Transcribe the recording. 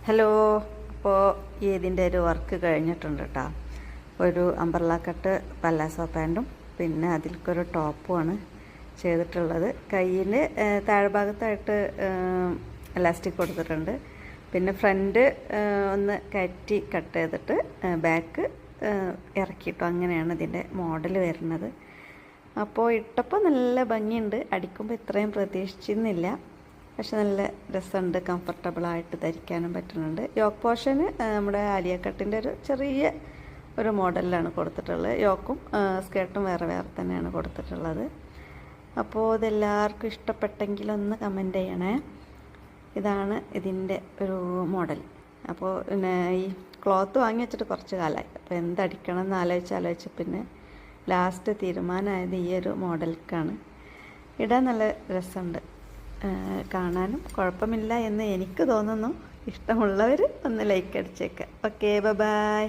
Hello. അപ്പോൾ ഇതിൻ്റെ ഒരു വർക്ക് കഴിഞ്ഞിട്ടുണ്ട് കേട്ടോ. ഒരു അംബ്രല്ല കട്ട് പല്ലാസോ പാൻറ്റും പിന്നെ അതിൽക്കൊരു ടോപ്പുമാണ് ചെയ്തിട്ടുള്ളത്. കയ്യിൽ താഴ്ഭാഗത്തായിട്ട് എലാസ്റ്റിക് കൊടുത്തിട്ടുണ്ട്. പിന്നെ ഫ്രണ്ട് ഒന്ന് കയറ്റി കട്ട് ചെയ്തിട്ട് ബാക്ക് ഇറക്കിയിട്ടു. അങ്ങനെയാണ് ഇതിൻ്റെ മോഡൽ വരുന്നത്. അപ്പോൾ ഇട്ടപ്പോൾ നല്ല ഭംഗിയുണ്ട്. അടിക്കുമ്പോൾ ഇത്രയും പ്രതീക്ഷിച്ചിരുന്നില്ല. പക്ഷെ നല്ല രസമുണ്ട്, കംഫർട്ടബിളായിട്ട് ധരിക്കാനും പറ്റുന്നുണ്ട്. യോക്ക് പോർഷന് നമ്മുടെ ആലിയ കട്ടിൻ്റെ ഒരു ചെറിയ ഒരു മോഡലിലാണ് കൊടുത്തിട്ടുള്ളത്. യോക്കും സ്കേർട്ടും വേറെ വേറെ തന്നെയാണ് കൊടുത്തിട്ടുള്ളത്. അപ്പോൾ ഇതെല്ലാവർക്കും ഇഷ്ടപ്പെട്ടെങ്കിലൊന്ന് കമൻറ്റ് ചെയ്യണേ. ഇതാണ് ഇതിൻ്റെ ഒരു മോഡൽ. അപ്പോൾ പിന്നെ ഈ ക്ലോത്ത് വാങ്ങി വെച്ചിട്ട് കുറച്ച് കാലമായി. അപ്പോൾ എന്തടിക്കണം എന്ന് ആലോചിച്ച് പിന്നെ ലാസ്റ്റ് തീരുമാനമായത് ഈ ഒരു മോഡലിലേക്കാണ്. ഇടാൻ നല്ല രസമുണ്ട്, കാണാനും കുഴപ്പമില്ല എന്ന് എനിക്ക് തോന്നുന്നു. ഇഷ്ടമുള്ളവർ ഒന്ന് ലൈക്ക് അടിച്ചേക്കാം. Okay, by.